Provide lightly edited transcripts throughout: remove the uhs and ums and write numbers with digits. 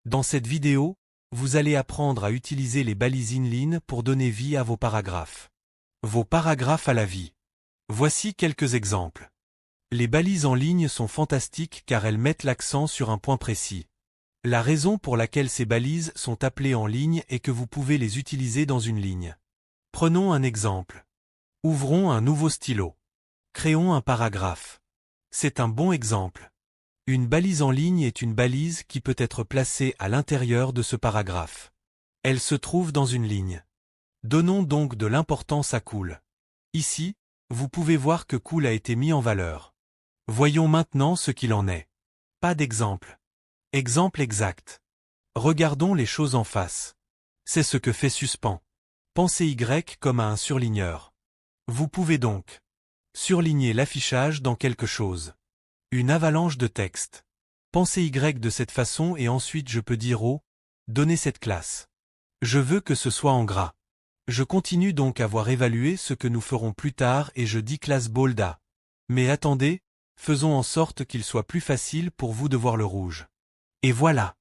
Dans cette vidéo, vous allez apprendre à utiliser les balises inline pour donner vie à vos paragraphes. Vos paragraphes à la vie. Voici quelques exemples. Les balises en ligne sont fantastiques car elles mettent l'accent sur un point précis. La raison pour laquelle ces balises sont appelées en ligne est que vous pouvez les utiliser dans une ligne. Prenons un exemple. Ouvrons un nouveau stylo. Créons un paragraphe. C'est un bon exemple. Une balise en ligne est une balise qui peut être placée à l'intérieur de ce paragraphe. Elle se trouve dans une ligne. Donnons donc de l'importance à cool. Ici, vous pouvez voir que cool a été mis en valeur. Voyons maintenant ce qu'il en est. Pas d'exemple. Exemple exact. Regardons les choses en face. C'est ce que fait suspens. Pensez Y comme à un surligneur. Vous pouvez donc surligner l'affichage dans quelque chose. Une avalanche de texte. Pensez Y de cette façon et ensuite je peux dire oh, donnez cette classe. Je veux que ce soit en gras. Je continue donc à voir évaluer ce que nous ferons plus tard et je dis classe bold A. Mais attendez, faisons en sorte qu'il soit plus facile pour vous de voir le rouge. Et voilà.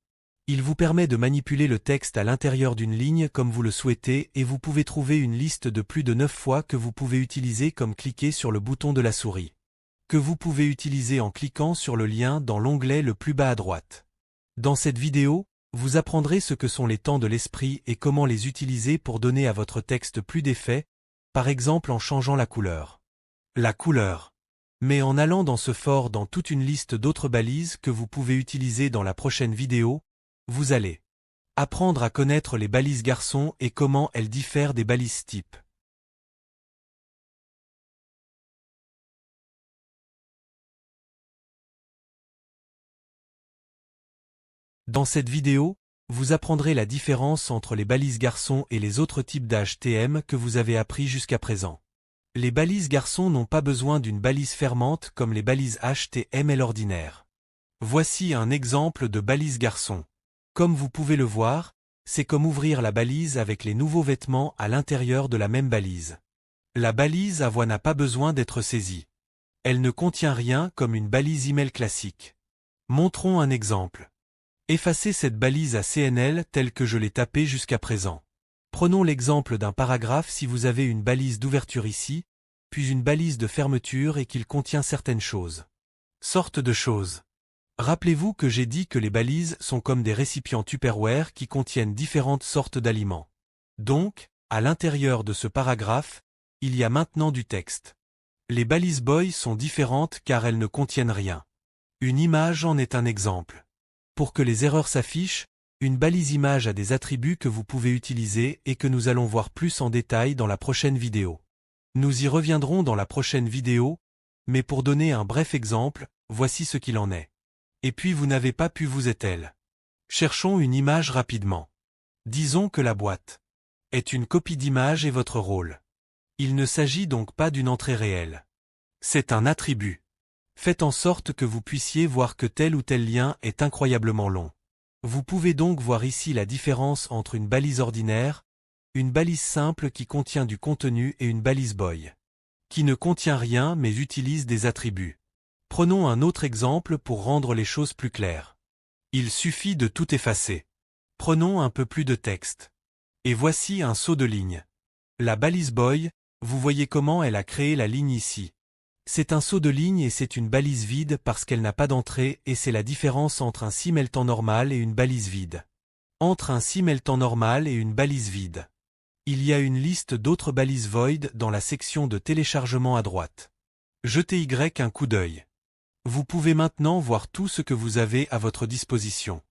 Il vous permet de manipuler le texte à l'intérieur d'une ligne comme vous le souhaitez et vous pouvez trouver une liste de plus de 9 fois que vous pouvez utiliser comme cliquer sur le bouton de la souris. Que vous pouvez utiliser en cliquant sur le lien dans l'onglet le plus bas à droite. Dans cette vidéo, vous apprendrez ce que sont les temps de l'esprit et comment les utiliser pour donner à votre texte plus d'effet, par exemple en changeant la couleur. La couleur. Mais en allant dans ce fort dans toute une liste d'autres balises que vous pouvez utiliser dans la prochaine vidéo, vous allez apprendre à connaître les balises garçons et comment elles diffèrent des balises type. Dans cette vidéo, vous apprendrez la différence entre les balises garçons et les autres types d'HTML que vous avez appris jusqu'à présent. Les balises garçons n'ont pas besoin d'une balise fermante comme les balises HTML ordinaires. Voici un exemple de balise garçon. Comme vous pouvez le voir, c'est comme ouvrir la balise avec les nouveaux vêtements à l'intérieur de la même balise. La balise à voix n'a pas besoin d'être saisie. Elle ne contient rien comme une balise email classique. Montrons un exemple. Effacez cette balise à CNL telle que je l'ai tapée jusqu'à présent. Prenons l'exemple d'un paragraphe si vous avez une balise d'ouverture ici, puis une balise de fermeture et qu'il contient certaines choses. Sorte de choses. Rappelez-vous que j'ai dit que les balises sont comme des récipients Tupperware qui contiennent différentes sortes d'aliments. Donc, à l'intérieur de ce paragraphe, il y a maintenant du texte. Les balises boy sont différentes car elles ne contiennent rien. Une image en est un exemple. Pour que les erreurs s'affichent, une balise image a des attributs que vous pouvez utiliser et que nous allons voir plus en détail dans la prochaine vidéo. Nous y reviendrons dans la prochaine vidéo, mais pour donner un bref exemple, voici ce qu'il en est. Et puis vous n'avez pas pu vous est-elle. Cherchons une image rapidement. Disons que la boîte est une copie d'image et votre rôle. Il ne s'agit donc pas d'une entrée réelle. C'est un attribut. Faites en sorte que vous puissiez voir que tel ou tel lien est incroyablement long. Vous pouvez donc voir ici la différence entre une balise ordinaire, une balise simple qui contient du contenu et une balise boy, qui ne contient rien mais utilise des attributs. Prenons un autre exemple pour rendre les choses plus claires. Il suffit de tout effacer. Prenons un peu plus de texte. Et voici un saut de ligne. La balise boy, vous voyez comment elle a créé la ligne ici. C'est un saut de ligne et c'est une balise vide parce qu'elle n'a pas d'entrée et c'est la différence entre un CML temps normal et une balise vide. Entre un CML temps normal et une balise vide. Il y a une liste d'autres balises void dans la section de téléchargement à droite. Jetez Y un coup d'œil. Vous pouvez maintenant voir tout ce que vous avez à votre disposition.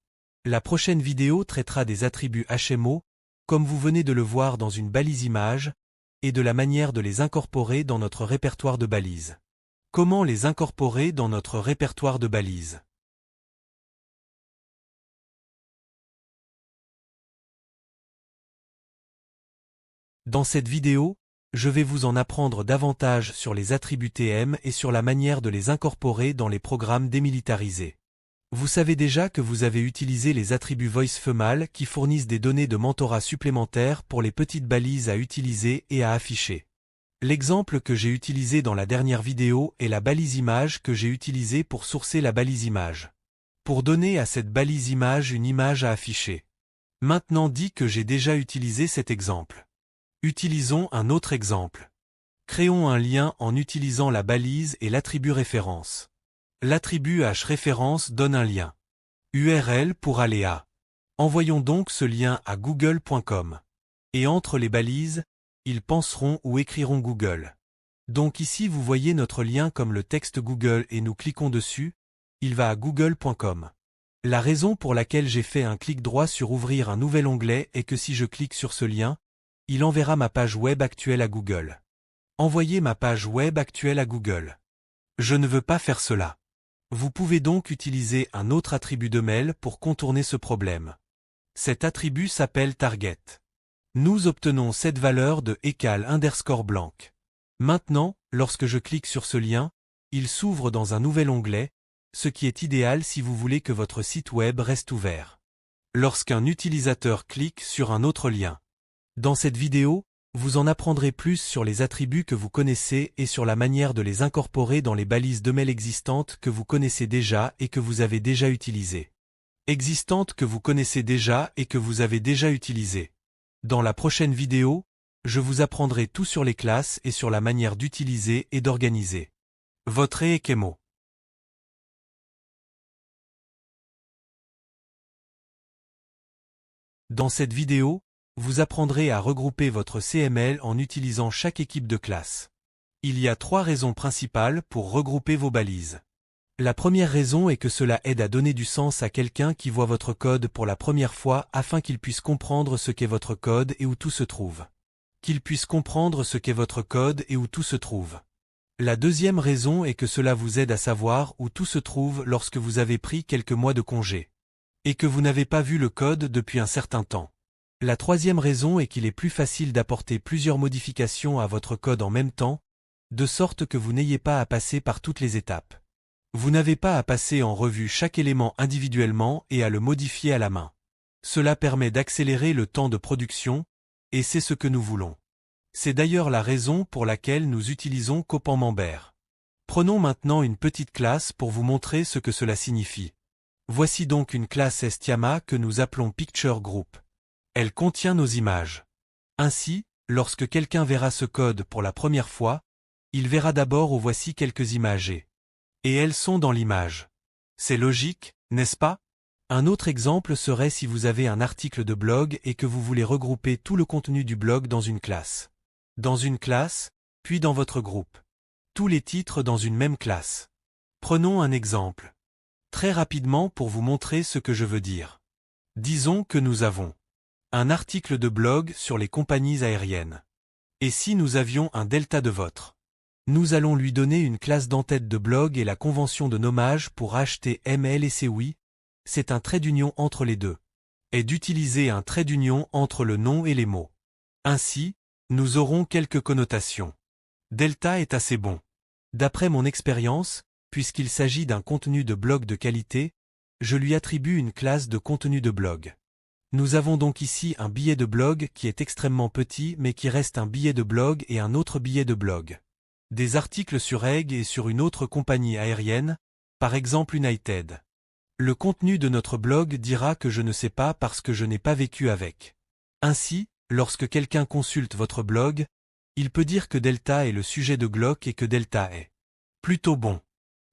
La prochaine vidéo traitera des attributs HMO, comme vous venez de le voir dans une balise image, et de la manière de les incorporer dans notre répertoire de balises. Comment les incorporer dans notre répertoire de balises? Dans cette vidéo, je vais vous en apprendre davantage sur les attributs TM et sur la manière de les incorporer dans les programmes démilitarisés. Vous savez déjà que vous avez utilisé les attributs voice female qui fournissent des données de mentorat supplémentaires pour les petites balises à utiliser et à afficher. L'exemple que j'ai utilisé dans la dernière vidéo est la balise image que j'ai utilisée pour sourcer la balise image. pour donner à cette balise image une image à afficher. Maintenant dit que j'ai déjà utilisé cet exemple. Utilisons un autre exemple. Créons un lien en utilisant la balise et l'attribut référence. L'attribut hreférence donne un lien URL pour aller à. Envoyons donc ce lien à google.com. Et entre les balises, ils penseront ou écriront Google. Donc ici vous voyez notre lien comme le texte Google et nous cliquons dessus, il va à google.com. La raison pour laquelle j'ai fait un clic droit sur ouvrir un nouvel onglet est que si je clique sur ce lien, il enverra ma page web actuelle à Google. Envoyer ma page web actuelle à Google. Je ne veux pas faire cela. Vous pouvez donc utiliser un autre attribut de mail pour contourner ce problème. Cet attribut s'appelle target. Nous obtenons cette valeur de =_blanc. Maintenant, lorsque je clique sur ce lien, il s'ouvre dans un nouvel onglet, ce qui est idéal si vous voulez que votre site web reste ouvert. Lorsqu'un utilisateur clique sur un autre lien. Dans cette vidéo, vous en apprendrez plus sur les attributs que vous connaissez et sur la manière de les incorporer dans les balises de mail existantes que vous connaissez déjà et que vous avez déjà utilisées. Existantes que vous connaissez déjà et que vous avez déjà utilisées. Dans la prochaine vidéo, je vous apprendrai tout sur les classes et sur la manière d'utiliser et d'organiser votre Ekemo. Dans cette vidéo, vous apprendrez à regrouper votre CML en utilisant chaque équipe de classe. Il y a 3 raisons principales pour regrouper vos balises. La première raison est que cela aide à donner du sens à quelqu'un qui voit votre code pour la première fois afin qu'il puisse comprendre ce qu'est votre code et où tout se trouve. Qu'il puisse comprendre ce qu'est votre code et où tout se trouve. La deuxième raison est que cela vous aide à savoir où tout se trouve lorsque vous avez pris quelques mois de congé. Et que vous n'avez pas vu le code depuis un certain temps. La troisième raison est qu'il est plus facile d'apporter plusieurs modifications à votre code en même temps, de sorte que vous n'ayez pas à passer par toutes les étapes. Vous n'avez pas à passer en revue chaque élément individuellement et à le modifier à la main. Cela permet d'accélérer le temps de production, et c'est ce que nous voulons. C'est d'ailleurs la raison pour laquelle nous utilisons CopanMember. Prenons maintenant une petite classe pour vous montrer ce que cela signifie. Voici donc une classe Estiama que nous appelons Picture Group. Elle contient nos images. Ainsi, lorsque quelqu'un verra ce code pour la première fois, il verra d'abord où voici quelques images et elles sont dans l'image. C'est logique, n'est-ce pas? Un autre exemple serait si vous avez un article de blog et que vous voulez regrouper tout le contenu du blog dans une classe. Dans une classe, puis dans votre groupe. Tous les titres dans une même classe. Prenons un exemple. Très rapidement pour vous montrer ce que je veux dire. Disons que nous avons un article de blog sur les compagnies aériennes. Et si nous avions un delta de votre? Nous allons lui donner une classe d'entête de blog et la convention de nommage pour HTML et COI, c'est un trait d'union entre les deux. Et d'utiliser un trait d'union entre le nom et les mots. Ainsi, nous aurons quelques connotations. Delta est assez bon. D'après mon expérience, puisqu'il s'agit d'un contenu de blog de qualité, je lui attribue une classe de contenu de blog. Nous avons donc ici un billet de blog qui est extrêmement petit mais qui reste un billet de blog et un autre billet de blog. Des articles sur Egg et sur une autre compagnie aérienne, par exemple United. Le contenu de notre blog dira que je ne sais pas parce que je n'ai pas vécu avec. Ainsi, lorsque quelqu'un consulte votre blog, il peut dire que Delta est le sujet de Glock et que Delta est plutôt bon.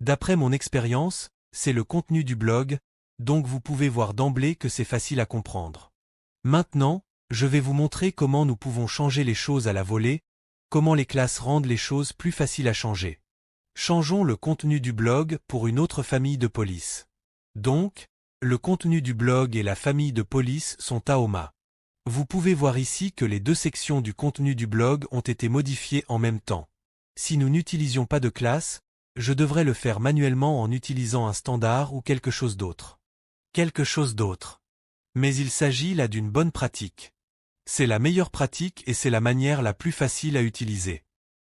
D'après mon expérience, c'est le contenu du blog, donc vous pouvez voir d'emblée que c'est facile à comprendre. Maintenant, je vais vous montrer comment nous pouvons changer les choses à la volée, comment les classes rendent les choses plus faciles à changer. Changeons le contenu du blog pour une autre famille de police. Donc, le contenu du blog et la famille de police sont Aoma. Vous pouvez voir ici que les deux sections du contenu du blog ont été modifiées en même temps. Si nous n'utilisions pas de classe, je devrais le faire manuellement en utilisant un standard ou quelque chose d'autre. Quelque chose d'autre. Mais il s'agit là d'une bonne pratique. C'est la meilleure pratique et c'est la manière la plus facile à utiliser.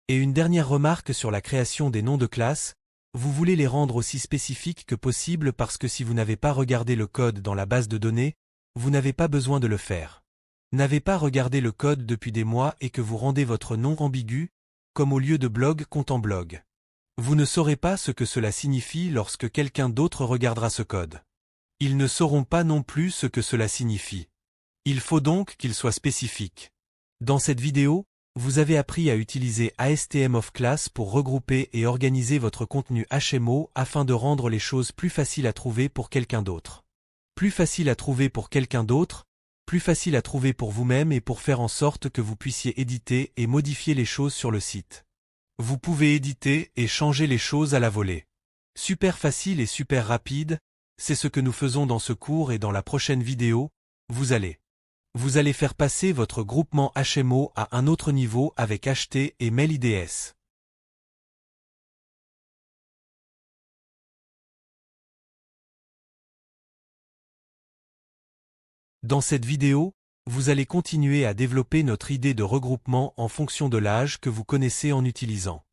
Et une dernière remarque sur la création des noms de classe, vous voulez les rendre aussi spécifiques que possible parce que si vous n'avez pas regardé le code dans la base de données, vous n'avez pas besoin de le faire. N'avez pas regardé le code depuis des mois et que vous rendez votre nom ambigu, comme au lieu de blog compte en blog. Vous ne saurez pas ce que cela signifie lorsque quelqu'un d'autre regardera ce code. Ils ne sauront pas non plus ce que cela signifie. Il faut donc qu'ils soient spécifiques. Dans cette vidéo, vous avez appris à utiliser ASTM of Class pour regrouper et organiser votre contenu HMO afin de rendre les choses plus faciles à trouver pour quelqu'un d'autre. Plus facile à trouver pour quelqu'un d'autre, plus facile à trouver pour vous-même et pour faire en sorte que vous puissiez éditer et modifier les choses sur le site. Vous pouvez éditer et changer les choses à la volée. Super facile et super rapide, c'est ce que nous faisons dans ce cours et dans la prochaine vidéo, vous allez faire passer votre groupement HMO à un autre niveau avec HT et MailIDS. Dans cette vidéo, vous allez continuer à développer notre idée de regroupement en fonction de l'âge que vous connaissez en utilisant.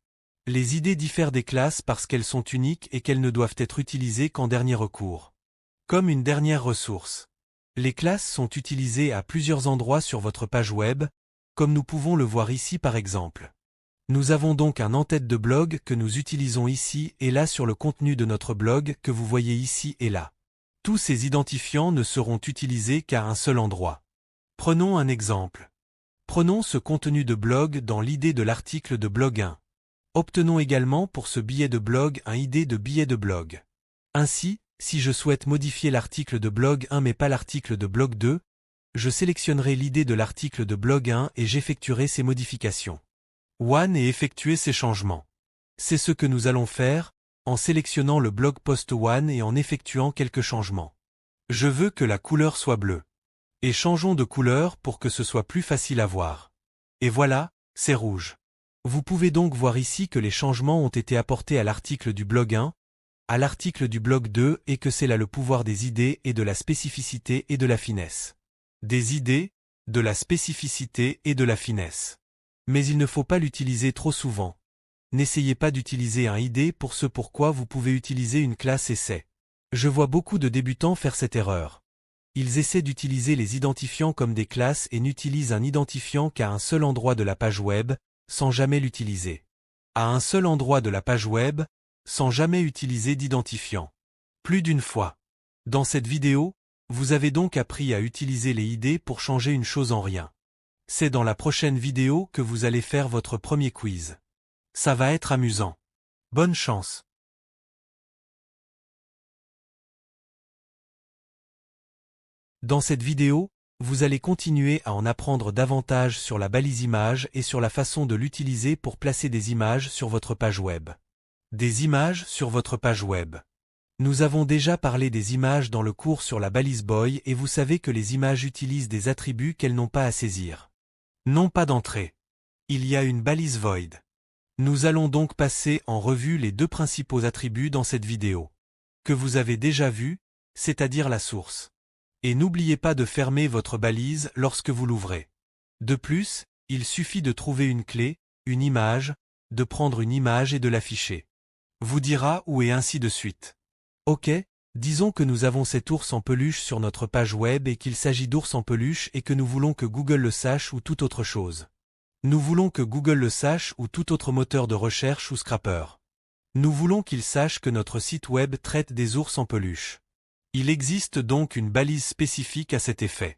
Les idées diffèrent des classes parce qu'elles sont uniques et qu'elles ne doivent être utilisées qu'en dernier recours. Comme une dernière ressource. Les classes sont utilisées à plusieurs endroits sur votre page web, comme nous pouvons le voir ici par exemple. Nous avons donc un en-tête de blog que nous utilisons ici et là sur le contenu de notre blog que vous voyez ici et là. Tous ces identifiants ne seront utilisés qu'à un seul endroit. Prenons un exemple. Prenons ce contenu de blog dans l'idée de l'article de blog 1. Obtenons également pour ce billet de blog un ID de billet de blog. Ainsi, si je souhaite modifier l'article de blog 1 mais pas l'article de blog 2, je sélectionnerai l'idée de l'article de blog 1 et j'effectuerai ces modifications. One et effectuer ces changements. C'est ce que nous allons faire, en sélectionnant le blog post one et en effectuant quelques changements. Je veux que la couleur soit bleue. Et changeons de couleur pour que ce soit plus facile à voir. Et voilà, c'est rouge. Vous pouvez donc voir ici que les changements ont été apportés à l'article du blog 1, à l'article du blog 2 et que c'est là le pouvoir des idées et de la spécificité et de la finesse. Des idées, de la spécificité et de la finesse. Mais il ne faut pas l'utiliser trop souvent. N'essayez pas d'utiliser un ID pour ce pourquoi vous pouvez utiliser une classe essai. Je vois beaucoup de débutants faire cette erreur. Ils essaient d'utiliser les identifiants comme des classes et n'utilisent un identifiant qu'à un seul endroit de la page web, sans jamais l'utiliser. À un seul endroit de la page web, sans jamais utiliser d'identifiant. Plus d'une fois. Dans cette vidéo, vous avez donc appris à utiliser les ID pour changer une chose en rien. C'est dans la prochaine vidéo que vous allez faire votre premier quiz. Ça va être amusant. Bonne chance. Dans cette vidéo, vous allez continuer à en apprendre davantage sur la balise image et sur la façon de l'utiliser pour placer des images sur votre page web. Des images sur votre page web. Nous avons déjà parlé des images dans le cours sur la balise boy et vous savez que les images utilisent des attributs qu'elles n'ont pas à saisir. Non pas d'entrée. Il y a une balise void. Nous allons donc passer en revue les deux principaux attributs dans cette vidéo. Que vous avez déjà vus, c'est-à-dire la source. Et n'oubliez pas de fermer votre balise lorsque vous l'ouvrez. De plus, il suffit de trouver une clé, une image, de prendre une image et de l'afficher. Vous dira où et ainsi de suite. Ok, disons que nous avons cet ours en peluche sur notre page web et qu'il s'agit d'ours en peluche et que nous voulons que Google le sache ou toute autre chose. Nous voulons que Google le sache ou tout autre moteur de recherche ou scrapper. Nous voulons qu'il sache que notre site web traite des ours en peluche. Il existe donc une balise spécifique à cet effet.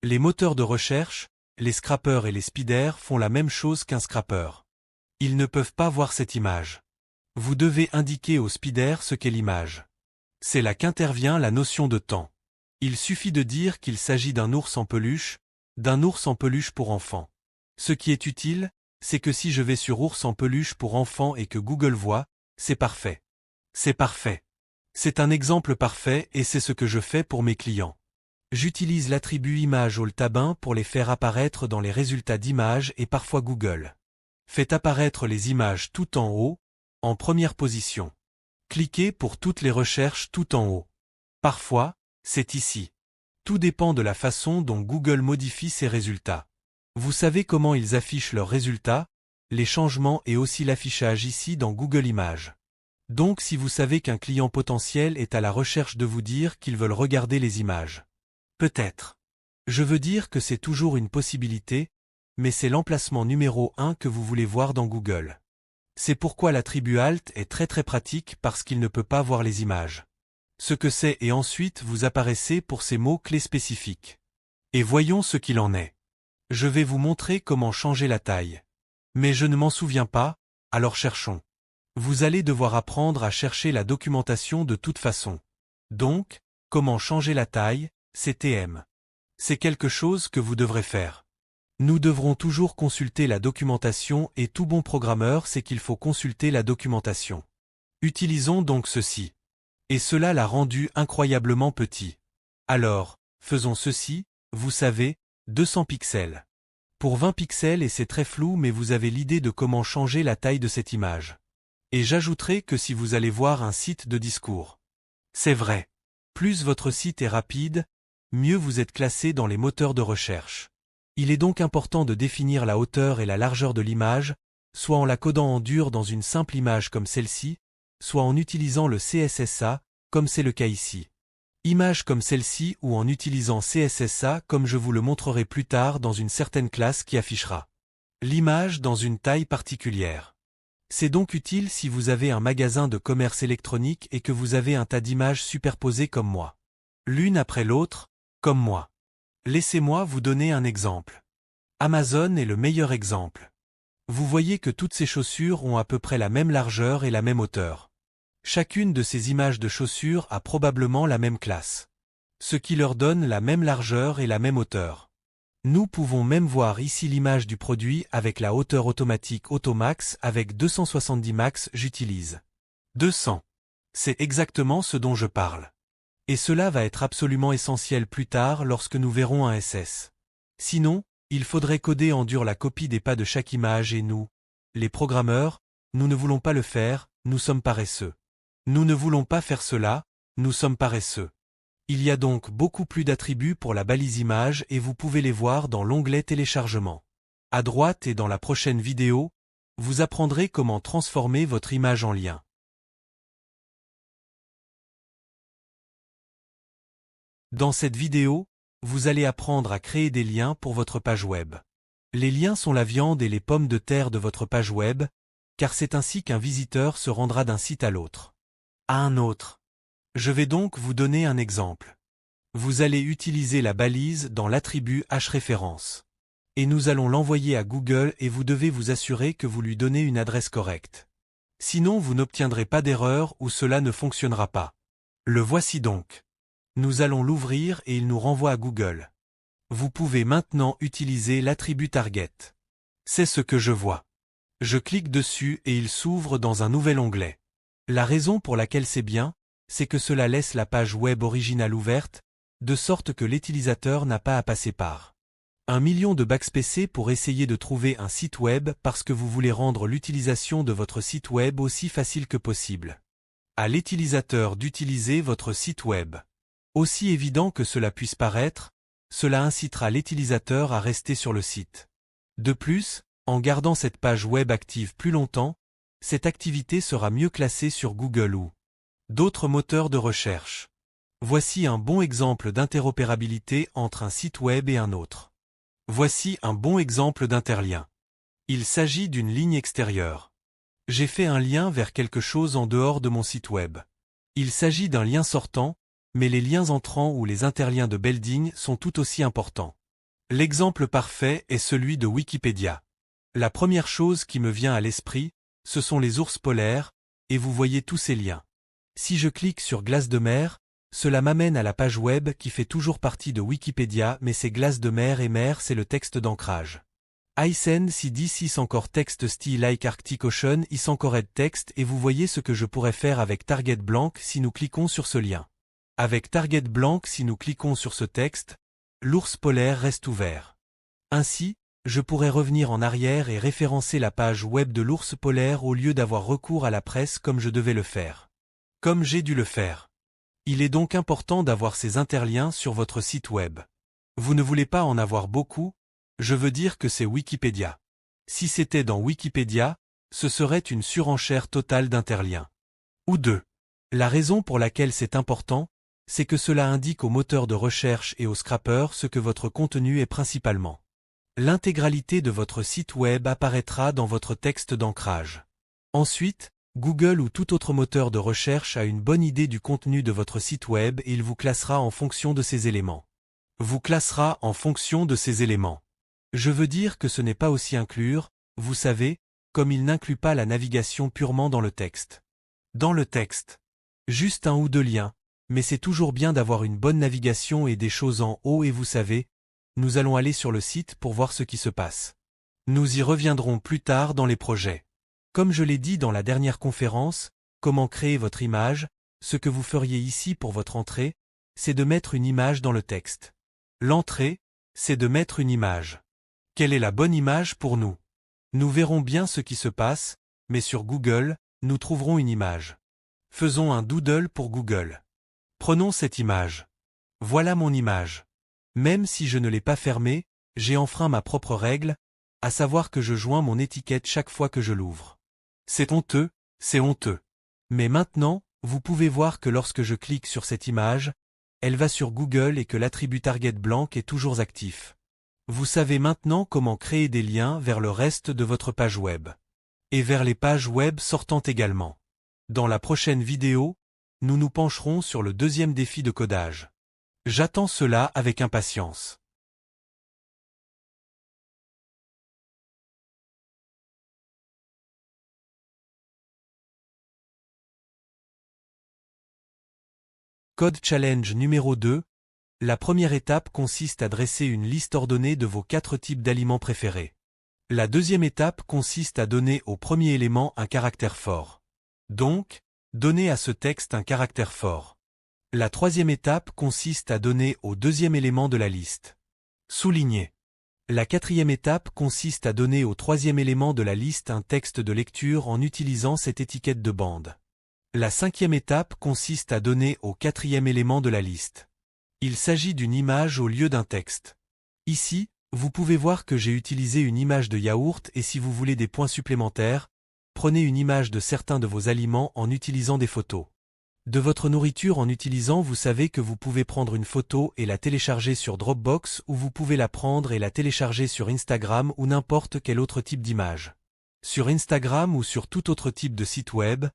Les moteurs de recherche, les scrappers et les speeders font la même chose qu'un scrapper. Ils ne peuvent pas voir cette image. Vous devez indiquer au speeder ce qu'est l'image. C'est là qu'intervient la notion de temps. Il suffit de dire qu'il s'agit d'un ours en peluche pour enfants. Ce qui est utile, c'est que si je vais sur ours en peluche pour enfants et que Google voit, c'est parfait. C'est parfait. C'est un exemple parfait et c'est ce que je fais pour mes clients. J'utilise l'attribut image alt-tab1 pour les faire apparaître dans les résultats d'images et parfois Google. Faites apparaître les images tout en haut, en première position. Cliquez pour toutes les recherches tout en haut. Parfois, c'est ici. Tout dépend de la façon dont Google modifie ses résultats. Vous savez comment ils affichent leurs résultats, les changements et aussi l'affichage ici dans Google Images. Donc si vous savez qu'un client potentiel est à la recherche de vous dire qu'ils veulent regarder les images. Peut-être. Je veux dire que c'est toujours une possibilité, mais c'est l'emplacement numéro 1 que vous voulez voir dans Google. C'est pourquoi l'attribut alt est très pratique parce qu'il ne peut pas voir les images. ce que c'est et ensuite vous apparaissez pour ces mots-clés spécifiques. Et voyons ce qu'il en est. Je vais vous montrer comment changer la taille. Mais je ne m'en souviens pas, alors cherchons. Vous allez devoir apprendre à chercher la documentation de toute façon. Donc, comment changer la taille, CTM. C'est quelque chose que vous devrez faire. Nous devrons toujours consulter la documentation et tout bon programmeur sait qu'il faut consulter la documentation. Utilisons donc ceci. Et cela l'a rendu incroyablement petit. Alors, faisons ceci, vous savez, 200 pixels. Pour 20 pixels et c'est très flou mais vous avez l'idée de comment changer la taille de cette image. Et j'ajouterai que si vous allez voir un site de discours. C'est vrai. Plus votre site est rapide, mieux vous êtes classé dans les moteurs de recherche. Il est donc important de définir la hauteur et la largeur de l'image, soit en la codant en dur dans une simple image comme celle-ci, soit en utilisant le CSSA, comme c'est le cas ici. Image comme celle-ci ou en utilisant CSSA comme je vous le montrerai plus tard dans une certaine classe qui affichera l'image dans une taille particulière. C'est donc utile si vous avez un magasin de commerce électronique et que vous avez un tas d'images superposées comme moi. L'une après l'autre, comme moi. Laissez-moi vous donner un exemple. Amazon est le meilleur exemple. Vous voyez que toutes ces chaussures ont à peu près la même largeur et la même hauteur. Chacune de ces images de chaussures a probablement la même classe. Ce qui leur donne la même largeur et la même hauteur. Nous pouvons même voir ici l'image du produit avec la hauteur automatique Automax avec 270 max j'utilise. 200. C'est exactement ce dont je parle. Et cela va être absolument essentiel plus tard lorsque nous verrons un SS. Sinon, il faudrait coder en dur la copie des pas de chaque image et nous, les programmeurs, nous ne voulons pas le faire, nous sommes paresseux. Nous ne voulons pas faire cela, nous sommes paresseux. Il y a donc beaucoup plus d'attributs pour la balise image et vous pouvez les voir dans l'onglet téléchargement. À droite et dans la prochaine vidéo, vous apprendrez comment transformer votre image en lien. Dans cette vidéo, vous allez apprendre à créer des liens pour votre page web. Les liens sont la viande et les pommes de terre de votre page web, car c'est ainsi qu'un visiteur se rendra d'un site à l'autre. À un autre. Je vais donc vous donner un exemple. Vous allez utiliser la balise dans l'attribut hreférence. Et nous allons l'envoyer à Google et vous devez vous assurer que vous lui donnez une adresse correcte. Sinon vous n'obtiendrez pas d'erreur ou cela ne fonctionnera pas. Le voici donc. Nous allons l'ouvrir et il nous renvoie à Google. Vous pouvez maintenant utiliser l'attribut target. C'est ce que je vois. Je clique dessus et il s'ouvre dans un nouvel onglet. La raison pour laquelle c'est bien, c'est que cela laisse la page web originale ouverte, de sorte que l'utilisateur n'a pas à passer par 1 million de backspace pour essayer de trouver un site web parce que vous voulez rendre l'utilisation de votre site web aussi facile que possible. À l'utilisateur d'utiliser votre site web. Aussi évident que cela puisse paraître, cela incitera l'utilisateur à rester sur le site. De plus, en gardant cette page web active plus longtemps, cette activité sera mieux classée sur Google ou d'autres moteurs de recherche. Voici un bon exemple d'interopérabilité entre un site web et un autre. Voici un bon exemple d'interlien. Il s'agit d'une ligne extérieure. J'ai fait un lien vers quelque chose en dehors de mon site web. Il s'agit d'un lien sortant, mais les liens entrants ou les interliens de building sont tout aussi importants. L'exemple parfait est celui de Wikipédia. La première chose qui me vient à l'esprit, ce sont les ours polaires, et vous voyez tous ces liens. Si je clique sur glace de mer, cela m'amène à la page web qui fait toujours partie de Wikipédia mais c'est glace de mer et mer c'est le texte d'ancrage. Icen si this is encore text style like Arctic Ocean is encore red text et vous voyez ce que je pourrais faire avec target blank si nous cliquons sur ce lien. Avec target blank si nous cliquons sur ce texte, l'ours polaire reste ouvert. Ainsi, je pourrais revenir en arrière et référencer la page web de l'ours polaire au lieu d'avoir recours à la presse comme je devais le faire. Comme j'ai dû le faire. Il est donc important d'avoir ces interliens sur votre site web. Vous ne voulez pas en avoir beaucoup, je veux dire que c'est Wikipédia. Si c'était dans Wikipédia, ce serait une surenchère totale d'interliens. Ou deux. La raison pour laquelle c'est important, c'est que cela indique aux moteurs de recherche et aux scrappers ce que votre contenu est principalement. L'intégralité de votre site web apparaîtra dans votre texte d'ancrage. Ensuite, Google ou tout autre moteur de recherche a une bonne idée du contenu de votre site web et il vous classera en fonction de ces éléments. Vous classera en fonction de ces éléments. Je veux dire que ce n'est pas aussi inclure, vous savez, comme il n'inclut pas la navigation purement dans le texte. Dans le texte. Juste un ou deux liens, mais c'est toujours bien d'avoir une bonne navigation et des choses en haut et vous savez, nous allons aller sur le site pour voir ce qui se passe. Nous y reviendrons plus tard dans les projets. Comme je l'ai dit dans la dernière conférence, comment créer votre image, ce que vous feriez ici pour votre entrée, c'est de mettre une image dans le texte. L'entrée, c'est de mettre une image. Quelle est la bonne image pour nous? Nous verrons bien ce qui se passe, mais sur Google, nous trouverons une image. Faisons un doodle pour Google. Prenons cette image. Voilà mon image. Même si je ne l'ai pas fermée, j'ai enfreint ma propre règle, à savoir que je joins mon étiquette chaque fois que je l'ouvre. C'est honteux, c'est honteux. Mais maintenant, vous pouvez voir que lorsque je clique sur cette image, elle va sur Google et que l'attribut target blanc est toujours actif. Vous savez maintenant comment créer des liens vers le reste de votre page web. Et vers les pages web sortantes également. Dans la prochaine vidéo, nous nous pencherons sur le deuxième défi de codage. J'attends cela avec impatience. Code Challenge numéro 2. La première étape consiste à dresser une liste ordonnée de vos 4 types d'aliments préférés. La deuxième étape consiste à donner au premier élément un caractère fort. Donc, donnez à ce texte un caractère fort. La troisième étape consiste à donner au deuxième élément de la liste. Souligner. La quatrième étape consiste à donner au troisième élément de la liste un texte de lecture en utilisant cette étiquette de bande. La cinquième étape consiste à donner au quatrième élément de la liste. Il s'agit d'une image au lieu d'un texte. Ici, vous pouvez voir que j'ai utilisé une image de yaourt et si vous voulez des points supplémentaires, prenez une image de certains de vos aliments en utilisant des photos. De votre nourriture en utilisant, vous savez que vous pouvez prendre une photo et la télécharger sur Dropbox ou vous pouvez la prendre et la télécharger sur Instagram ou n'importe quel autre type d'image. Sur Instagram ou sur tout autre type de site web,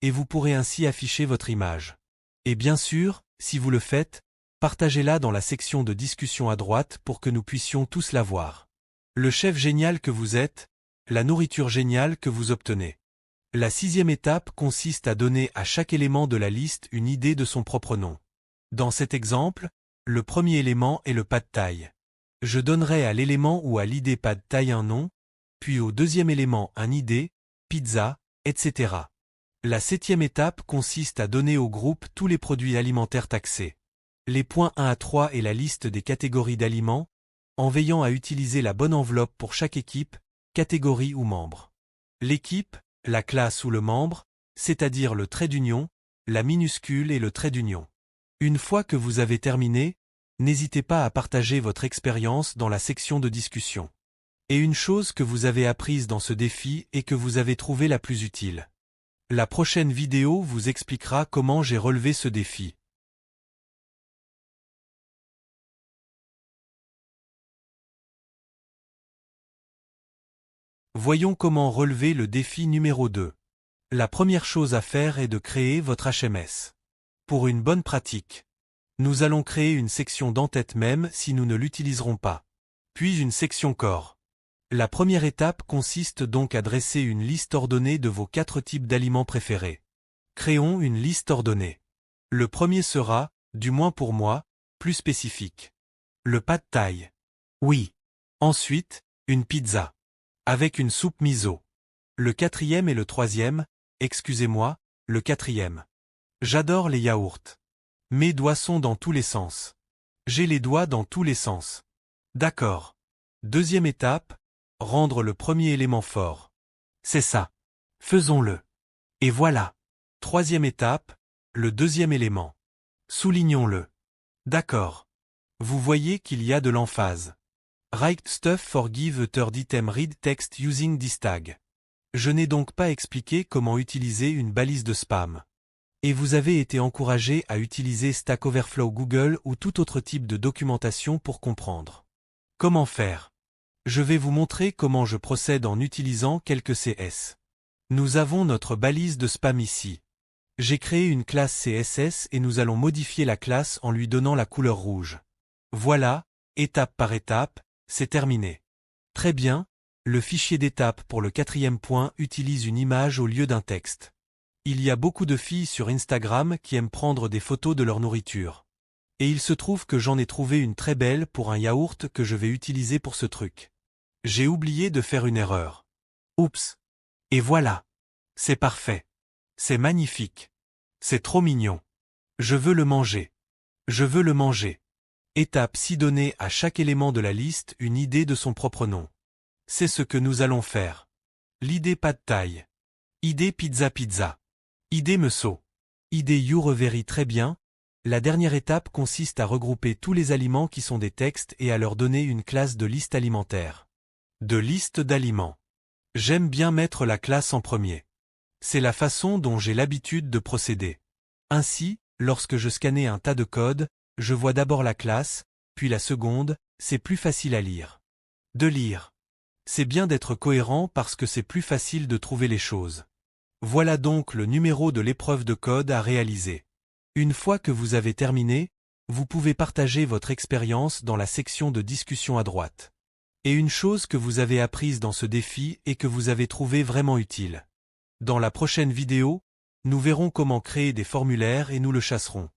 et vous pourrez ainsi afficher votre image. Et bien sûr, si vous le faites, partagez-la dans la section de discussion à droite pour que nous puissions tous la voir. Le chef génial que vous êtes, la nourriture géniale que vous obtenez. La sixième étape consiste à donner à chaque élément de la liste une idée de son propre nom. Dans cet exemple, le premier élément est le pad thai. Je donnerai à l'élément ou à l'idée pad thai un nom, puis au deuxième élément un idée, pizza, etc. La septième étape consiste à donner au groupe tous les produits alimentaires taxés. Les points 1 à 3 et la liste des catégories d'aliments, en veillant à utiliser la bonne enveloppe pour chaque équipe, catégorie ou membre. L'équipe, la classe ou le membre, c'est-à-dire le trait d'union, la minuscule et le trait d'union. Une fois que vous avez terminé, n'hésitez pas à partager votre expérience dans la section de discussion. Et une chose que vous avez apprise dans ce défi et que vous avez trouvé la plus utile. La prochaine vidéo vous expliquera comment j'ai relevé ce défi. Voyons comment relever le défi numéro 2. La première chose à faire est de créer votre HMS. Pour une bonne pratique, nous allons créer une section d'en-tête même si nous ne l'utiliserons pas. Puis une section corps. La première étape consiste donc à dresser une liste ordonnée de vos 4 types d'aliments préférés. Créons une liste ordonnée. Le premier sera, du moins pour moi, plus spécifique. Le pad thai. Oui. Ensuite, une pizza. Avec une soupe miso. Le quatrième et le troisième, excusez-moi, le quatrième. J'adore les yaourts. Mes doigts sont dans tous les sens. J'ai les doigts dans tous les sens. D'accord. Deuxième étape, rendre le premier élément fort. C'est ça. Faisons-le. Et voilà. Troisième étape, le deuxième élément. Soulignons-le. D'accord. Vous voyez qu'il y a de l'emphase. Write stuff for give a third item read text using this tag. Je n'ai donc pas expliqué comment utiliser une balise de spam. Et vous avez été encouragé à utiliser Stack Overflow Google ou tout autre type de documentation pour comprendre. Comment faire? Je vais vous montrer comment je procède en utilisant quelques CS. Nous avons notre balise de spam ici. J'ai créé une classe CSS et nous allons modifier la classe en lui donnant la couleur rouge. Voilà, étape par étape, c'est terminé. Très bien, le fichier d'étape pour le 4e point utilise une image au lieu d'un texte. Il y a beaucoup de filles sur Instagram qui aiment prendre des photos de leur nourriture. Et il se trouve que j'en ai trouvé une très belle pour un yaourt que je vais utiliser pour ce truc. J'ai oublié de faire une erreur. Oups. Et voilà. C'est parfait. C'est magnifique. C'est trop mignon. Je veux le manger. Je veux le manger. Étape 6, donner à chaque élément de la liste une idée de son propre nom. C'est ce que nous allons faire. L'idée pad thai. Idée pizza pizza. Idée meso. Idée you reverry très bien. La dernière étape consiste à regrouper tous les aliments qui sont des textes et à leur donner une classe de liste alimentaire. De liste d'aliments. J'aime bien mettre la classe en premier. C'est la façon dont j'ai l'habitude de procéder. Ainsi, lorsque je scannais un tas de codes, je vois d'abord la classe, puis la seconde, c'est plus facile à lire. De lire. C'est bien d'être cohérent parce que c'est plus facile de trouver les choses. Voilà donc le numéro de l'épreuve de code à réaliser. Une fois que vous avez terminé, vous pouvez partager votre expérience dans la section de discussion à droite. Et une chose que vous avez apprise dans ce défi et que vous avez trouvé vraiment utile. Dans la prochaine vidéo, nous verrons comment créer des formulaires et nous le chasserons.